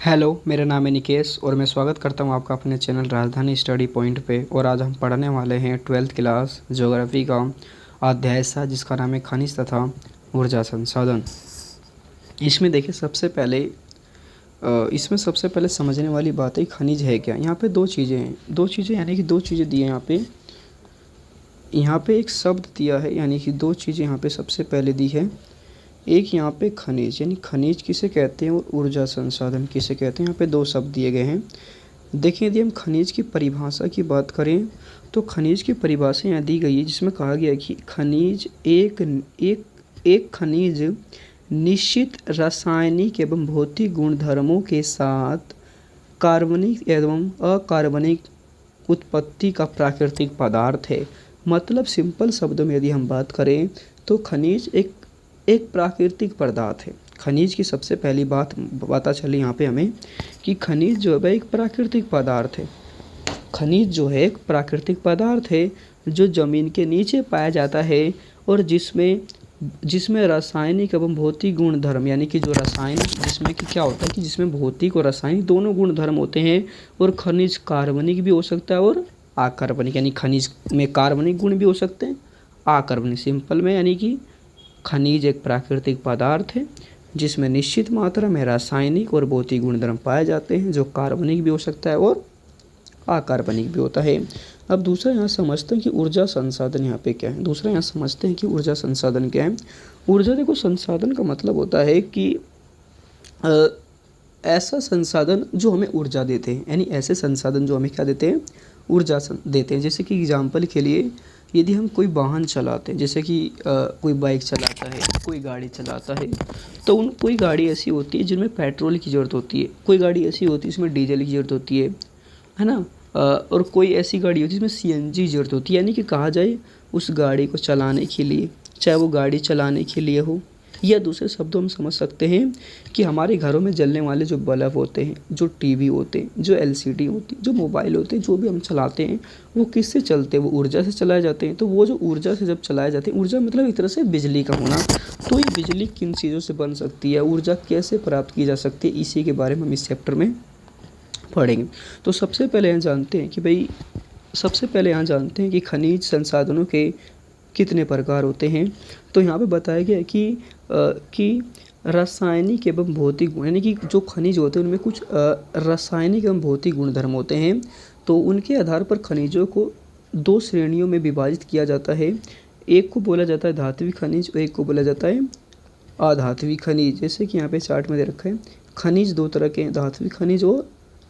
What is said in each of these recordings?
Hello, मेरा नाम है निकेश और मैं स्वागत करता हूँ आपका अपने चैनल राजधानी स्टडी पॉइंट पे। और आज हम पढ़ने वाले हैं 12th क्लास ज्योग्राफी का अध्याय 7 जिसका नाम है खनिज तथा ऊर्जा संसाधन। इसमें देखिए सबसे पहले समझने वाली बात है खनिज है क्या। यहाँ पे दो चीज़ें हैं, यानी कि दो चीज़ें दी हैं यहाँ पे एक शब्द दिया है, यानी कि दो चीज़ें यहाँ पे सबसे पहले दी है। एक यहाँ पे खनिज, यानी खनिज किसे कहते हैं और ऊर्जा संसाधन किसे कहते हैं। यहाँ पे दो शब्द दिए गए हैं। देखिए, यदि हम खनिज की परिभाषा की बात करें तो खनिज की परिभाषा यहाँ दी गई है, जिसमें कहा गया है कि खनिज एक खनिज निश्चित रासायनिक एवं भौतिक गुणधर्मों के साथ कार्बनिक एवं अकार्बनिक उत्पत्ति का प्राकृतिक पदार्थ है। मतलब सिंपल शब्दों में यदि हम बात करें तो खनिज एक प्राकृतिक पदार्थ है। खनिज की सबसे पहली बात पता चली यहाँ पे हमें कि खनिज जो है एक प्राकृतिक पदार्थ है। खनिज जो है एक प्राकृतिक पदार्थ है जो ज़मीन के नीचे पाया जाता है और जिसमें रासायनिक एवं भौतिक गुण धर्म, यानी कि जो रासायनिक, जिसमें कि क्या होता है कि जिसमें भौतिक और रासायनिक दोनों गुण धर्म होते हैं। और खनिज कार्बनिक भी हो सकता है और अकार्बनिक, यानी खनिज में कार्बनिक गुण भी हो सकते हैं, अकार्बनिक। सिंपल में यानी कि खनिज एक प्राकृतिक पदार्थ है जिसमें निश्चित मात्रा में रासायनिक और भौतिक गुणधर्म पाए जाते हैं, जो कार्बनिक भी हो सकता है और अकार्बनिक भी होता है। अब दूसरा यहाँ समझते हैं कि ऊर्जा संसाधन यहाँ पे क्या है। ऊर्जा संसाधन क्या है। ऊर्जा, देखो, संसाधन का मतलब होता है कि ऐसा संसाधन जो हमें ऊर्जा देते हैं, यानी ऐसे संसाधन जो हमें क्या देते हैं, ऊर्जा देते हैं। जैसे कि एग्जाम्पल के लिए यदि हम कोई वाहन चलाते हैं, जैसे कि कोई बाइक चलाता है, कोई गाड़ी चलाता है, तो कोई गाड़ी ऐसी होती है जिनमें पेट्रोल की ज़रूरत होती है, कोई गाड़ी ऐसी होती है जिसमें डीजल की ज़रूरत होती है ना। और कोई ऐसी गाड़ी होती है जिसमें सीएनजी ज़रूरत होती है। यानी कि कहा जाए उस गाड़ी को चलाने के लिए, चाहे वो गाड़ी चलाने के लिए हो या दूसरे शब्दों में समझ सकते हैं कि हमारे घरों में जलने वाले जो बल्ब होते हैं, जो टीवी होते हैं, जो एलसीडी होती है, जो मोबाइल होते हैं, जो भी हम चलाते हैं, वो किससे चलते हैं, वो ऊर्जा से चलाए जाते हैं। तो वो जो ऊर्जा से जब चलाए जाते हैं, ऊर्जा मतलब एक तरह से बिजली का होना। तो ये बिजली किन चीज़ों से बन सकती है, ऊर्जा कैसे प्राप्त की जा सकती है, इसी के बारे में हम इस चैप्टर में पढ़ेंगे। तो सबसे पहले यहाँ जानते हैं कि खनिज संसाधनों के कितने प्रकार होते हैं। तो यहाँ पे बताया गया है कि रासायनिक एवं भौतिक गुण, यानी कि जो खनिज होते हैं उनमें कुछ रासायनिक एवं भौतिक गुणधर्म होते हैं। तो उनके आधार पर खनिजों को दो श्रेणियों में विभाजित किया जाता है। एक को बोला जाता है धात्विक खनिज और एक को बोला जाता है अधात्विक खनिज। जैसे कि यहाँ पे चार्ट में दे रखा है, खनिज दो तरह के हैं, धात्विक खनिज और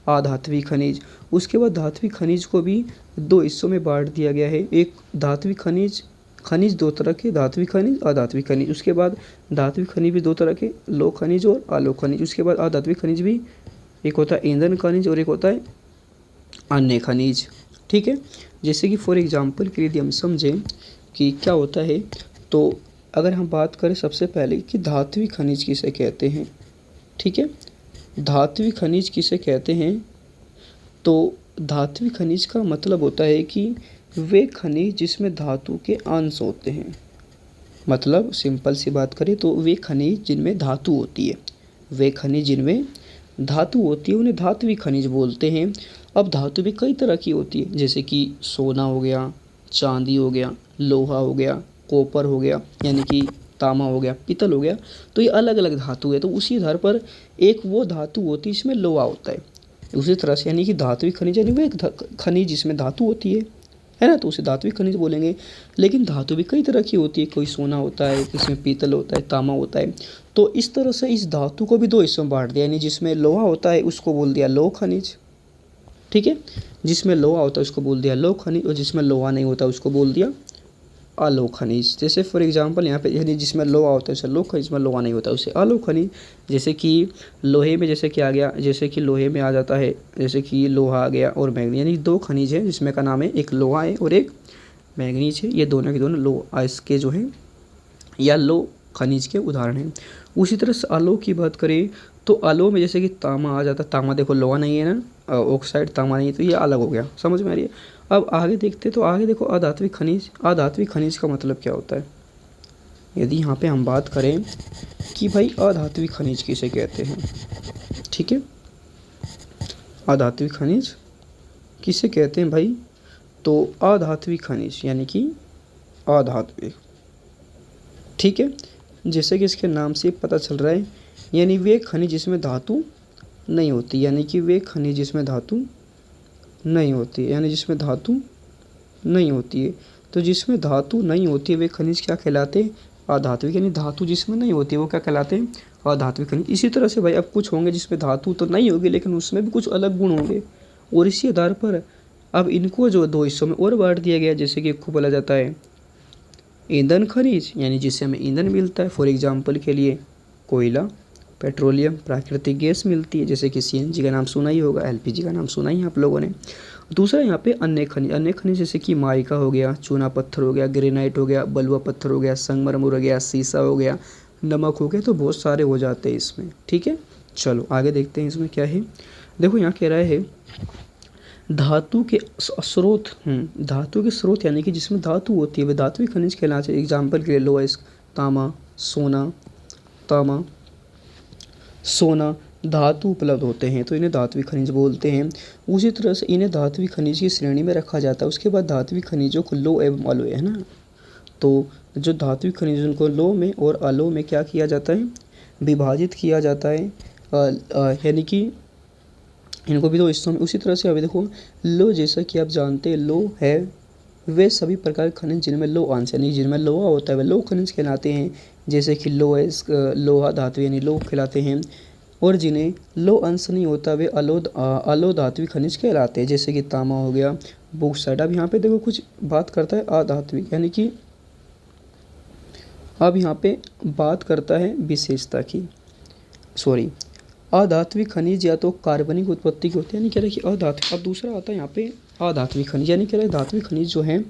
अधात्विक खनिज। उसके बाद धात्विक खनिज को भी दो हिस्सों में बांट दिया गया है। एक धात्विक खनिज दो तरह के, धात्विक खनिज, अधात्विक खनिज। उसके बाद धात्विक खनिज भी दो तरह के, लोह खनिज और अलोह खनिज। उसके बाद अधात्विक खनिज भी, एक होता है ईंधन खनिज और एक होता है अन्य खनिज। ठीक है। जैसे कि फॉर एग्जांपल के लिए यदि हम समझें कि क्या होता है, तो अगर हम बात करें सबसे पहले कि धात्विक खनिज किसे कहते हैं। ठीक है, धात्विक खनिज किसे कहते हैं, तो धात्विक खनिज का मतलब होता है कि वे खनिज जिसमें धातु के अंश होते हैं। मतलब सिंपल सी बात करें तो वे खनिज जिनमें धातु होती है, उन्हें धात्विक खनिज बोलते हैं। अब धातु भी कई तरह की होती है, जैसे कि सोना हो गया, चांदी हो गया, लोहा हो गया, कॉपर हो गया, यानी कि तांबा हो गया, पीतल हो गया। तो ये अलग अलग धातु है। तो उसी आधार पर एक वो धातु होती है जिसमें लोहा होता है। उसी तरह से यानी कि धात्विक खनिज यानी वो एक खनिज जिसमें धातु होती है ना, तो उसे धात्विक खनिज बोलेंगे। लेकिन धातु भी कई तरह की होती है, कोई सोना होता है, किसमें पीतल होता है, तांबा होता है। तो इस तरह से इस धातु को भी दो हिस्सों में बांट दिया, यानी जिसमें लोहा होता है उसको बोल दिया लोह खनिज। ठीक है, जिसमें लोहा होता है उसको बोल दिया लोह खनिज, और जिसमें लोहा नहीं होता उसको बोल दिया अलोह खनिज। जैसे फॉर एग्जांपल यहाँ पे, यानी जिसमें लोहा होता है उसे लोह खनिज, जिसमें लोहा नहीं होता उसे अलोह खनिज। जैसे कि लोहे में जैसे कि आ गया, जैसे कि लोहे में आ जाता है, जैसे कि लोहा आ गया और मैग्नीज, यानी दो खनिज है जिसमें का नाम है, एक लोहा है और एक मैग्नीज है। ये दोनों के दोनों लोह इसके जो है या लोह खनिज के उदाहरण हैं। उसी तरह से अलोह की बात करें तो अलोह में जैसे कि तांबा आ जाता है। तांबा देखो लोहा नहीं है ना, ऑक्साइड तांबा नहीं है, तो ये अलग हो गया। समझ में आ रही है। अब आगे देखते तो आगे देखो अधात्विक खनिज का मतलब क्या होता है। यदि यहाँ पे हम बात करें कि भाई अधात्विक खनिज किसे कहते हैं, ठीक है, अधात्विक खनिज किसे कहते हैं भाई? तो अधात्विक खनिज यानी कि अधात्विक, ठीक है। जैसे कि इसके नाम से पता चल रहा है, यानी वे खनिज जिसमें धातु नहीं होती, यानी कि वे खनिज जिसमें धातु नहीं होती है, यानी जिसमें धातु नहीं होती है। तो जिसमें धातु नहीं होती है वे खनिज क्या कहलाते हैं? अधात्विक। यानी धातु जिसमें नहीं होती है वो क्या कहलाते हैं? अधात्विक खनिज। इसी तरह से भाई अब कुछ होंगे जिसमें धातु तो नहीं होगी लेकिन उसमें भी कुछ अलग गुण होंगे, और इसी आधार पर अब इनको जो दो हिस्सों में और बांट दिया गया। जैसे कि एक को बोला जाता है ईंधन खनिज, यानी जिससे हमें ईंधन मिलता है, फॉर एग्जाम्पल के लिए कोयला, पेट्रोलियम, प्राकृतिक गैस मिलती है, जैसे कि सीएनजी का नाम सुना ही होगा, एलपीजी का नाम सुना ही है आप लोगों ने। दूसरा यहाँ पे अन्य खनिज, अन्य खनिज जैसे कि माइका हो गया, चूना पत्थर हो गया, ग्रेनाइट हो गया, बलुआ पत्थर हो गया, संगमरमर हो गया, सीसा हो गया, नमक हो गया, तो बहुत सारे हो जाते हैं इसमें, ठीक है। चलो आगे देखते हैं इसमें क्या है। देखो यहाँ कह रहा है धातु के स्रोत, धातु के स्रोत यानी कि जिसमें धातु होती है वे धात्विक खनिज कहलाते हैं। एग्जाम्पल के लिए लोहा, तांबा, सोना, तांबा, सोना धातु उपलब्ध होते हैं तो इन्हें धात्विक खनिज बोलते हैं। उसी तरह से इन्हें धात्विक खनिज की श्रेणी में रखा जाता है। उसके बाद धात्विक खनिजों को लौह एवं अलोह, है ना, तो जो धात्विक खनिज उनको लौह में और अलोह में क्या किया जाता है? विभाजित किया जाता है, यानी कि इनको भी दो हिस्सों में। उसी तरह से अभी देखो लौह, जैसा कि आप जानते हैं लौह है वे सभी प्रकार के खनिज जिनमें लौह अंश यानी जिनमें लोहा होता है वे लौह खनिज कहलाते हैं। जैसे कि लोहा धातु यानी लौह कहलाते हैं, और जिन्हें लौह अंश नहीं होता वे अलोह धात्विक खनिज कहलाते हैं। जैसे कि तांबा हो गया, बॉक्साइट। अब यहाँ पे देखो कुछ बात करता है अधात्विक, यानी कि अब यहाँ पे बात करता है विशेषता की, अधात्विक खनिज या तो कार्बनिक उत्पत्ति की होती है, यानी कह रहे हैं कि अधात्विक। अब दूसरा आता है यहाँ पे अधात्विक खनिज, यानी कह रहे हैं धात्विक खनिज जो है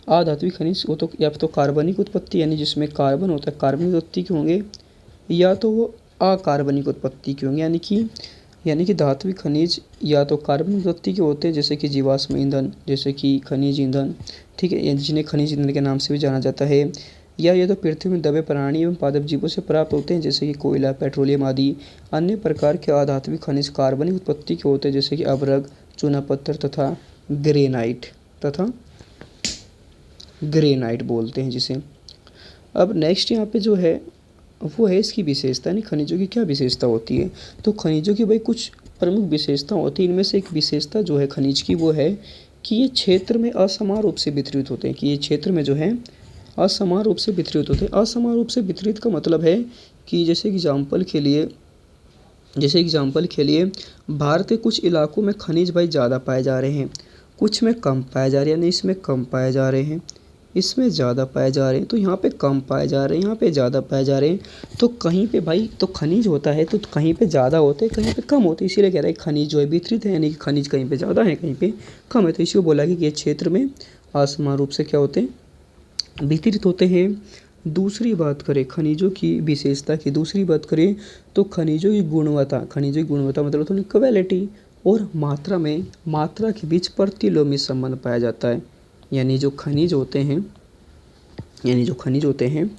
अधात्विक खनिज वो तो या तो कार्बनिक उत्पत्ति यानी जिसमें कार्बन होता है कार्बनिक उत्पत्ति के होंगे, या तो वो अकार्बनिक उत्पत्ति के होंगे। यानी कि धात्विक खनिज या तो कार्बनिक उत्पत्ति के होते हैं जैसे कि जीवाश्म ईंधन, जैसे कि खनिज ईंधन, ठीक है, जिन्हें खनिज ईंधन के नाम से भी जाना जाता है, या ये तो पृथ्वी में दबे प्राणी एवं पादप जीवों से प्राप्त होते हैं जैसे कि कोयला, पेट्रोलियम आदि। अन्य प्रकार के अधात्विक खनिज कार्बनिक उत्पत्ति के होते हैं जैसे कि अभ्रक, चूना पत्थर तथा ग्रेनाइट बोलते हैं जिसे। अब नेक्स्ट यहाँ पे जो है वो है इसकी विशेषता, यानी खनिजों की क्या विशेषता होती है। तो खनिजों की भाई कुछ प्रमुख विशेषता होती है। इनमें से एक विशेषता जो है खनिज की वो है कि ये क्षेत्र में असमान रूप से वितरित होते हैं, कि ये क्षेत्र में जो है असमान रूप से वितरित होते हैं। असमान रूप से वितरित का मतलब है कि जैसे एग्जाम्पल के लिए भारत के कुछ इलाकों में खनिज भाई ज़्यादा पाए जा रहे हैं, कुछ में कम पाए जा रहे हैं, यानी इसमें कम पाए जा रहे हैं, इसमें ज़्यादा पाए जा रहे हैं, तो यहाँ पे कम पाए जा रहे हैं, यहाँ पे ज़्यादा पाए जा रहे हैं। तो कहीं पे भाई तो खनिज होता है तो कहीं पे ज़्यादा होते हैं, कहीं पे कम होते हैं, इसीलिए कह रहा है खनिज जो है वितरित है, यानी कि खनिज कहीं पे ज़्यादा है कहीं पे कम है। तो इसी को बोला कि ये क्षेत्र में असमान रूप से क्या होते हैं, वितरित होते हैं। दूसरी बात करें खनिजों की विशेषता की, दूसरी बात करें तो खनिजों की गुणवत्ता मतलब तो क्वालिटी और मात्रा के बीच प्रतिलोमी संबंध पाया जाता है। यानी जो खनिज होते हैं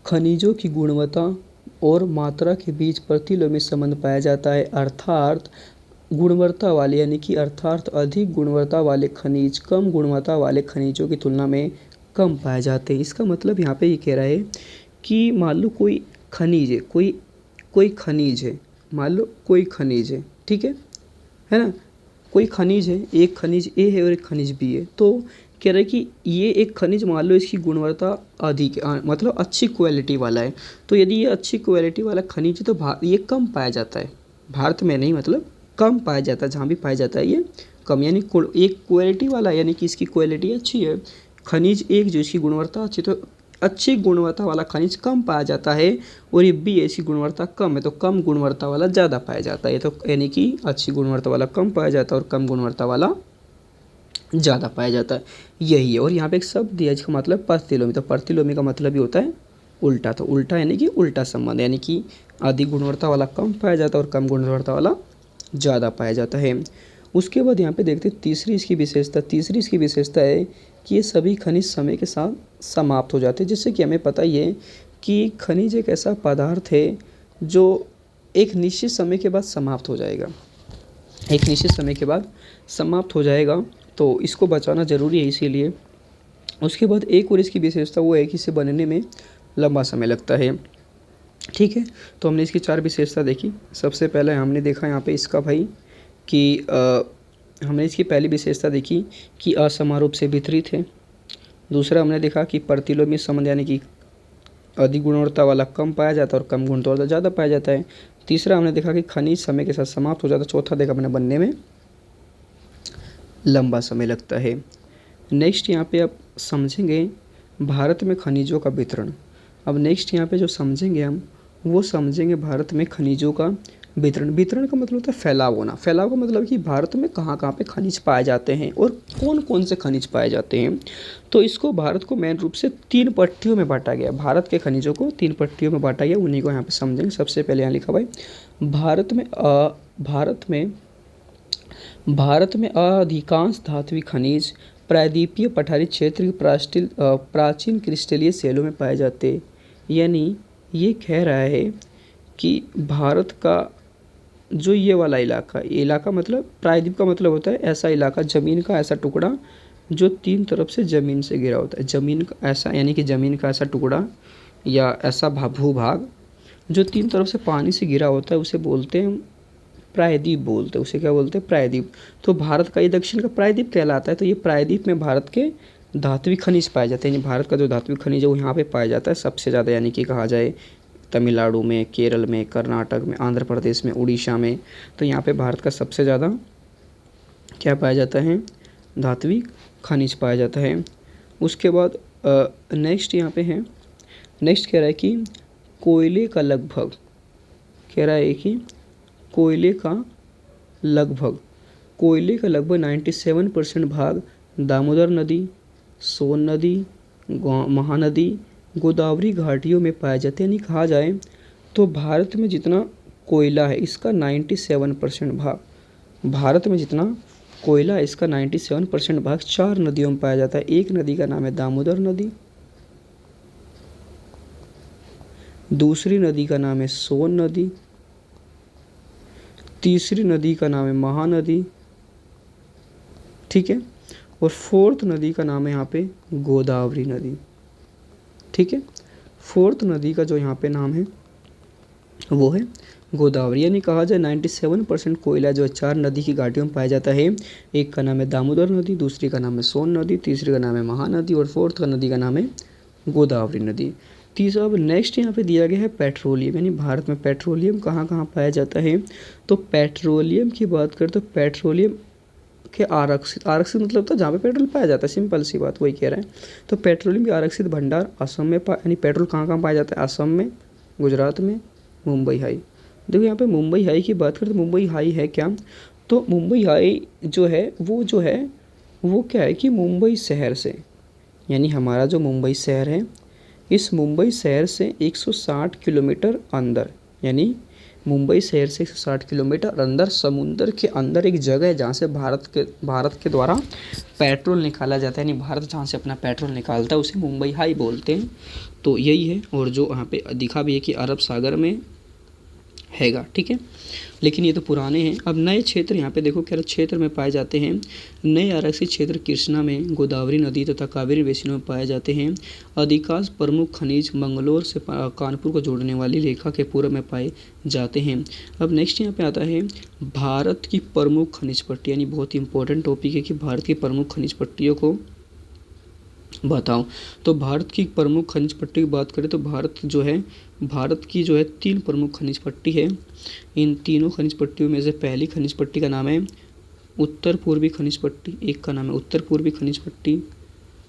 खनिजों की गुणवत्ता और मात्रा के बीच प्रतिलोमी संबंध पाया जाता है। अर्थात गुणवत्ता वाले यानी कि अर्थात अधिक गुणवत्ता वाले खनिज कम गुणवत्ता वाले खनिजों की तुलना में कम पाए जाते हैं। इसका मतलब यहाँ पे ये कह रहा है कि मान लो कोई खनिज है, कोई खनिज है, मान लो कोई खनिज है, ठीक है ना, कोई खनिज है, एक खनिज ए है और एक खनिज बी है। तो कह रहा है कि ये एक खनिज मान लो इसकी गुणवत्ता अधिक मतलब अच्छी क्वालिटी वाला है, तो यदि ये अच्छी क्वालिटी वाला खनिज है तो ये कम पाया जाता है, भारत में नहीं मतलब कम पाया जाता है, जहाँ भी पाया जाता है ये कम। यानी एक क्वालिटी वाला यानी कि इसकी क्वालिटी अच्छी है, खनिज एक जो इसकी गुणवत्ता अच्छी, तो अच्छी गुणवत्ता वाला खनिज कम पाया जाता है, और ये बी इसकी गुणवत्ता कम है तो कम गुणवत्ता वाला ज़्यादा पाया जाता है। तो यानी कि अच्छी गुणवत्ता वाला कम पाया जाता है और कम गुणवत्ता वाला ज़्यादा पाया जाता है, यही है। और यहाँ पे एक शब्द दिया जिसका मतलब प्रतिलोमी, तो प्रतिलोमी का मतलब भी होता है उल्टा, तो उल्टा यानी कि उल्टा संबंध, यानी कि अधिक गुणवत्ता वाला कम पाया जाता है और कम गुणवत्ता वाला ज़्यादा पाया जाता है। उसके बाद यहाँ पे देखते हैं तीसरी इसकी विशेषता है कि ये सभी खनिज समय के साथ समाप्त हो जाते हैं। जिससे कि हमें पता ही है कि खनिज एक ऐसा पदार्थ है जो एक निश्चित समय के बाद समाप्त हो जाएगा, एक निश्चित समय के बाद समाप्त हो जाएगा, तो इसको बचाना ज़रूरी है इसीलिए। उसके बाद एक और इसकी विशेषता वो है कि इसे बनने में लंबा समय लगता है। ठीक है, तो हमने इसकी 4 विशेषता देखी। सबसे पहले हमने देखा यहाँ पे इसका भाई कि हमने इसकी पहली विशेषता देखी कि असमान रूप से वितरित है। दूसरा हमने देखा कि प्रतिलोमी संबंध यानी कि अधिक गुणवत्ता वाला कम पाया जाता है और कम गुणवत्ता वाला ज़्यादा पाया जाता है। तीसरा हमने देखा कि खनिज समय के साथ समाप्त हो जाता है। चौथा देखा हमने बनने में लंबा समय लगता है। नेक्स्ट यहाँ पे आप समझेंगे भारत में खनिजों का वितरण। अब नेक्स्ट यहाँ पे जो समझेंगे हम वो समझेंगे भारत में खनिजों का वितरण। वितरण का मतलब होता है फैलाव होना। फैलाव का मतलब कि भारत में कहाँ कहाँ पे खनिज पाए जाते हैं और कौन कौन से खनिज पाए जाते हैं। तो इसको भारत को मेन रूप से 3 पट्टियों में बांटा गया। भारत के खनिजों को 3 पट्टियों में बांटा गया, उन्हीं को यहाँ पे समझेंगे। सबसे पहले यहाँ लिखा भाई भारत में अधिकांश धात्विक खनिज प्रायद्वीपीय पठारी क्षेत्र के प्राचीन क्रिस्टलीय शैलों में पाए जाते हैं। यानी ये कह रहा है कि भारत का जो ये वाला इलाका, ये इलाका मतलब प्रायद्वीप का मतलब होता है ऐसा इलाका, ज़मीन का ऐसा टुकड़ा जो 3 तरफ से ज़मीन से घिरा होता है। ज़मीन का ऐसा यानी कि ज़मीन का ऐसा टुकड़ा या ऐसा भूभाग जो 3 तरफ से पानी से घिरा होता है, उसे बोलते हैं प्रायद्वीप बोलते हैं। उसे क्या बोलते हैं? प्रायद्वीप। तो भारत का ये दक्षिण का प्रायद्वीप कहलाता है। तो ये प्रायद्वीप में भारत के धात्विक खनिज पाए जाते हैं। भारत का जो धात्विक खनिज है वो यहाँ पे पाया जाता है सबसे ज़्यादा, यानी कि कहा जाए तमिलनाडु में, केरल में, कर्नाटक में, आंध्र प्रदेश में, उड़ीसा में। तो यहाँ पे भारत का सबसे ज़्यादा क्या पाया जाता है? धात्विक खनिज पाया जाता है। उसके बाद नेक्स्ट यहाँ पे है, नेक्स्ट कह रहा है कि कोयले का लगभग, कह रहा है कि कोयले का लगभग 97% भाग दामोदर नदी, सोन नदी, महानदी, गोदावरी घाटियों में पाए जाते हैं। यानी कहा जाए तो भारत में जितना कोयला है इसका 97% भाग, भारत में जितना कोयला है इसका 97% भाग 4 नदियों में पाया जाता है। एक नदी का नाम है दामोदर नदी, दूसरी नदी का नाम है सोन नदी, तीसरी नदी का नाम है महानदी, ठीक है, और 4th नदी का नाम है यहाँ पे गोदावरी नदी। ठीक है, 4th नदी का जो यहाँ पे नाम है वो है गोदावरी। यानी कहा जाए 97% कोयला जो 4 नदी की घाटियों में पाया जाता है। एक का नाम है दामोदर नदी, दूसरी का नाम है सोन नदी, तीसरी का नाम है महानदी और 4th का नदी का नाम है गोदावरी नदी। तीसरा अब नेक्स्ट यहाँ पे दिया गया है पेट्रोलियम, यानी भारत में पेट्रोलियम कहाँ कहाँ पाया जाता है। तो पेट्रोलियम की बात करें तो पेट्रोलियम के आरक्षित मतलब था जहाँ पे पेट्रोल पाया जाता है, सिंपल सी बात वही कह रहे हैं। तो पेट्रोलियम के आरक्षित भंडार असम में यानी पेट्रोल कहाँ कहाँ पाया जाता है? असम में, गुजरात में, मुंबई हाई। देखो यहाँ पे मुंबई हाई की बात करें तो मुंबई हाई है क्या? तो मुंबई हाई जो है वो क्या है कि मुंबई शहर से, यानी हमारा जो मुंबई शहर है, इस मुंबई शहर से 160 किलोमीटर अंदर, यानी मुंबई शहर से 160 किलोमीटर अंदर समुंदर के अंदर एक जगह है जहाँ से भारत के द्वारा पेट्रोल निकाला जाता है। यानी भारत जहाँ से अपना पेट्रोल निकालता है उसे मुंबई हाई बोलते हैं। तो यही है, और जो यहाँ पे दिखा भी है कि अरब सागर में हैगा। ठीक है, लेकिन ये तो पुराने हैं। अब नए क्षेत्र यहाँ पे देखो क्या क्षेत्र में पाए जाते हैं। नए आरक्षित क्षेत्र कृष्णा में, गोदावरी नदी तथा कावेरी बेसिनों में पाए जाते हैं। अधिकांश प्रमुख खनिज मंगलोर से कानपुर को जोड़ने वाली रेखा के पूर्व में पाए जाते हैं। अब नेक्स्ट यहाँ पे आता है भारत की प्रमुख खनिज पट्टी, यानी बहुत ही इंपॉर्टेंट टॉपिक है कि भारत की प्रमुख खनिज पट्टियों को बताओ। तो भारत की प्रमुख खनिज पट्टी की बात करें तो भारत की जो है 3 प्रमुख खनिज पट्टी है। इन तीनों खनिज पट्टियों में से पहली खनिज पट्टी का नाम है उत्तर पूर्वी खनिज पट्टी, एक का नाम है उत्तर पूर्वी खनिज पट्टी,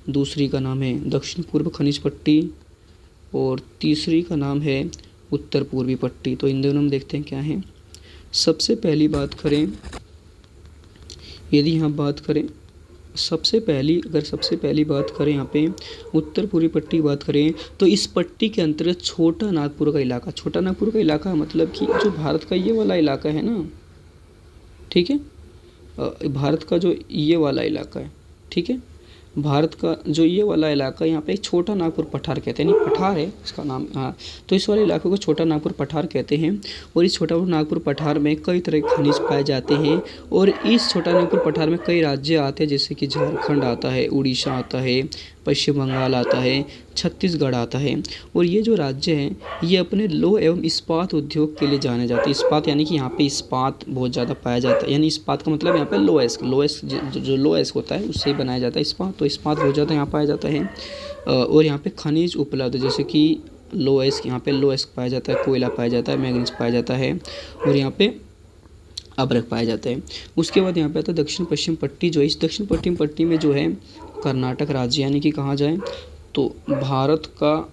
दूसरी का नाम है दक्षिण पूर्व खनिज पट्टी और तीसरी का नाम है उत्तर पूर्वी पट्टी। तो इन दोनों में देखते हैं क्या है। सबसे पहली बात करें, यदि यहाँ बात करें सबसे पहली बात करें यहाँ पे उत्तर पूर्वी पट्टी की बात करें तो इस पट्टी के अंतर्गत छोटा नागपुर का इलाका मतलब कि जो भारत का ये वाला इलाका है ना, ठीक है, भारत का जो ये वाला इलाका है, ठीक है, भारत का जो ये वाला इलाका यहाँ पे छोटा नागपुर पठार कहते हैं, नहीं पठार है इसका नाम, हाँ। तो इस वाले इलाके को छोटा नागपुर पठार कहते हैं और इस छोटा नागपुर पठार में कई तरह के खनिज पाए जाते हैं और इस छोटा नागपुर पठार में कई राज्य आते हैं जैसे कि झारखंड आता है, उड़ीसा आता है, पश्चिम बंगाल आता है, छत्तीसगढ़ आता है। और ये जो राज्य हैं ये अपने लौह एवं इस्पात उद्योग के लिए जाने जाते हैं। इस्पात यानी कि यहाँ पे इस्पात बहुत ज़्यादा पाया जाता है, यानी इस्पात का मतलब यहाँ पे लोएस्क जो लोएस्क होता है उससे ही बनाया जाता है इस्पात, तो इस्पात बहुत ज़्यादा यहाँ पाया जाता है। और यहाँ पे खनिज उपलब्ध जैसे कि लोएस्क, यहाँ पे लोएस्क पाया जाता है, कोयला पाया जाता है, मैग्नीज पाया जाता है और यहाँ पे अभ्रक पाया जाता है। उसके बाद यहाँ पे आता है दक्षिण पश्चिम पट्टी, जो इस दक्षिण पश्चिम पट्टी में जो है कर्नाटक राज्य यानी कि कहा जाए तो भारत का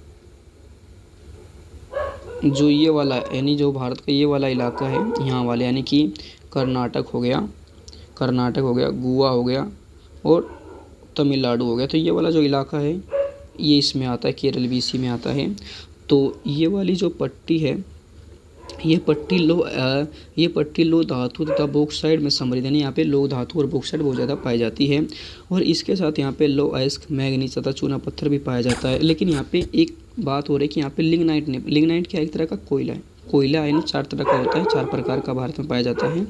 जो ये वाला यानी जो भारत का ये वाला इलाका है यहाँ वाले यानी कि कर्नाटक हो गया, गोवा हो गया और तमिलनाडु हो गया। तो ये वाला जो इलाका है ये इसमें आता है, केरल भी इसी में आता है। तो ये वाली जो पट्टी है ये पट्टी लो धातु तथा बॉक्साइट में समृद्ध, यानी यहाँ पे लो धातु और बॉक्साइट बहुत ज़्यादा पाई जाती है और इसके साथ यहाँ पे लो अयस्क, मैग्नीज तथा चूना पत्थर भी पाया जाता है। लेकिन यहाँ पे एक बात हो रही है कि यहाँ पे लिग्नाइट नहीं, लिग्नाइट क्या एक तरह का कोयला है, कोयला यानी 4 तरह का होता है, 4 प्रकार का भारत में पाया जाता है।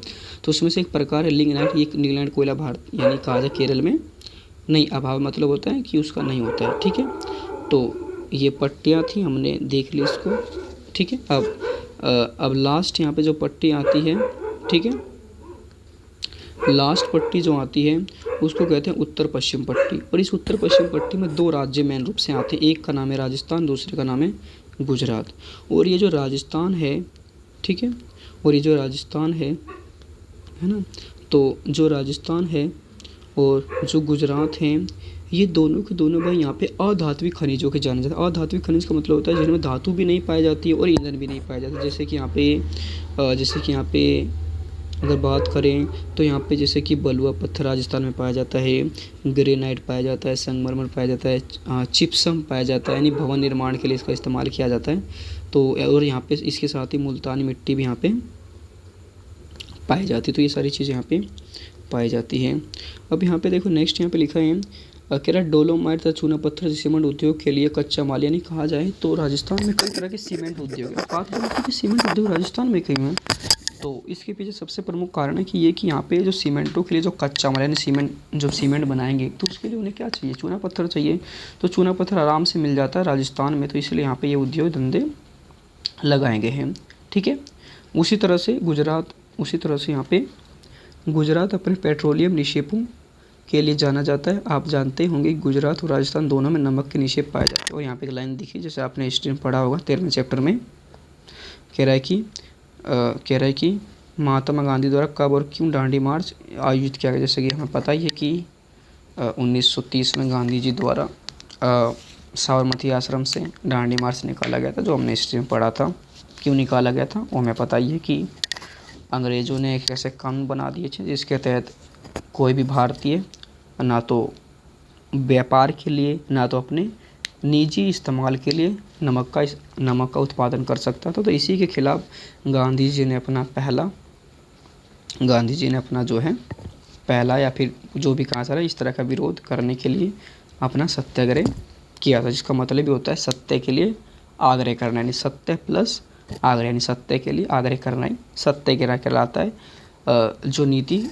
तो उसमें से एक प्रकार है लिग्नाइट। ये लिग्नाइट कोयला भारत यानी कहा जाए केरल में नहीं, अभाव मतलब होता है कि उसका नहीं होता है, ठीक है। तो ये पट्टियाँ थी, हमने देख ली इसको, ठीक है। अब लास्ट यहाँ पे जो पट्टी आती है, ठीक है, लास्ट पट्टी जो आती है उसको कहते हैं उत्तर पश्चिम पट्टी। और इस उत्तर पश्चिम पट्टी में 2 राज्य मेन रूप से आते हैं, एक का नाम है राजस्थान, दूसरे का नाम है गुजरात। और ये जो राजस्थान है, ठीक है, और ये जो राजस्थान है ना, तो जो राजस्थान है और जो गुजरात हैं ये दोनों के दोनों भाई यहाँ पे अधात्विक खनिजों के जाने जाते हैं। अधात्विक खनिज का मतलब होता है जिनमें धातु भी नहीं पाई जाती है और ईंधन भी नहीं पाया जाता। जैसे कि यहाँ पे अगर बात करें तो यहाँ पे जैसे कि बलुआ पत्थर राजस्थान में पाया जाता है, ग्रेनाइट पाया जाता है, संगमरमर पाया जाता है, चिप्सम पाया जाता है, यानी भवन निर्माण के लिए इसका इस्तेमाल किया जाता है। तो और यहाँ पे इसके साथ ही मुल्तानी मिट्टी भी यहाँ पे पाई जाती है। तो ये सारी चीज़ें यहाँ पे पाई जाती हैं। अब यहाँ पे देखो नेक्स्ट यहाँ पे लिखा है कह रहा डोलोमाइट तथा चूना पत्थर सीमेंट उद्योग के लिए कच्चा माल, यानी कहा जाए तो राजस्थान में कई तरह के सीमेंट उद्योग है। बात करें कि सीमेंट उद्योग राजस्थान में कई हैं, तो इसके पीछे सबसे प्रमुख कारण है कि ये कि यहाँ पे जो सीमेंटों के लिए जो कच्चा माल यानी सीमेंट बनाएंगे तो उसके लिए उन्हें क्या चाहिए, चूना पत्थर चाहिए। तो चूना पत्थर आराम से मिल जाता है राजस्थान में, तो इसलिए यहाँ पे ये उद्योग धंधे लगाए गए हैं, ठीक है। उसी तरह से यहाँ पे गुजरात अपने पेट्रोलियम निक्षेपों के लिए जाना जाता है। आप जानते होंगे गुजरात और राजस्थान दोनों में नमक के निक्षेप पाए जाते हैं। और यहाँ पे एक लाइन दिखी जैसे आपने हिस्ट्री में पढ़ा होगा 13वें चैप्टर में, कह रहा है कि महात्मा गांधी द्वारा कब और क्यों दांडी मार्च आयोजित किया गया। जैसे कि हमें पता ही है कि 1930 में गांधी जी द्वारा साबरमती आश्रम से दांडी मार्च निकाला गया था, जो हमने हिस्ट्री में पढ़ा था। क्यों निकाला गया था वो हमें पता ही है कि अंग्रेज़ों ने एक ऐसे कानून बना दिए थे जिसके तहत कोई भी भारतीय ना तो व्यापार के लिए ना तो अपने निजी इस्तेमाल के लिए नमक का उत्पादन कर सकता था। तो इसी के खिलाफ गांधी जी ने अपना जो है पहला या फिर जो भी कहा जा रहा है इस तरह का विरोध करने के लिए अपना सत्याग्रह किया था, जिसका मतलब भी होता है सत्य के लिए आग्रह करना, यानी सत्य प्लस आग्रह, यानी सत्य के लिए आग्रह करना ही सत्याग्रह कहलाता है। जो नीति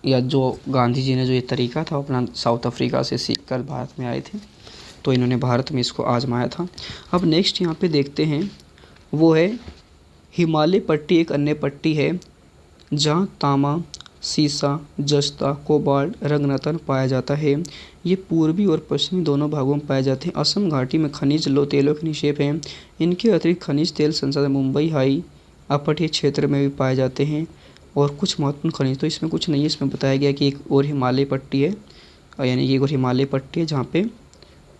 या जो गांधी जी ने जो ये तरीका था अपना साउथ अफ्रीका से सीख कर भारत में आए थे, तो इन्होंने भारत में इसको आजमाया था। अब नेक्स्ट यहाँ पे देखते हैं वो है हिमालय पट्टी। एक अन्य पट्टी है जहाँ तांबा, सीसा, जस्ता, कोबाल्ट, रंगनतन पाया जाता है। ये पूर्वी और पश्चिमी दोनों भागों में पाए जाते हैं। असम घाटी में खनिज लो तेलों के निक्षेप हैं। इनके अतिरिक्त खनिज तेल संसाधन मुंबई हाई अपठित क्षेत्र में भी पाए जाते हैं। और कुछ महत्वपूर्ण खनिज तो इसमें कुछ नहीं है, इसमें बताया गया कि एक और हिमालय पट्टी है, यानी कि एक और हिमालय पट्टी है जहाँ पे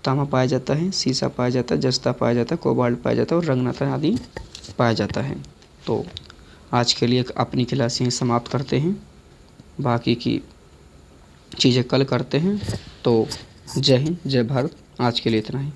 तांबा पाया जाता है, सीसा पाया जाता है, जस्ता पाया जाता है, कोबाल्ट पाया जाता है और रंगनतन आदि पाया जाता है। तो आज के लिए अपनी क्लास यहीं समाप्त करते हैं, बाकी की चीज़ें कल करते हैं। तो जय हिंद, जय भारत, आज के लिए इतना ही।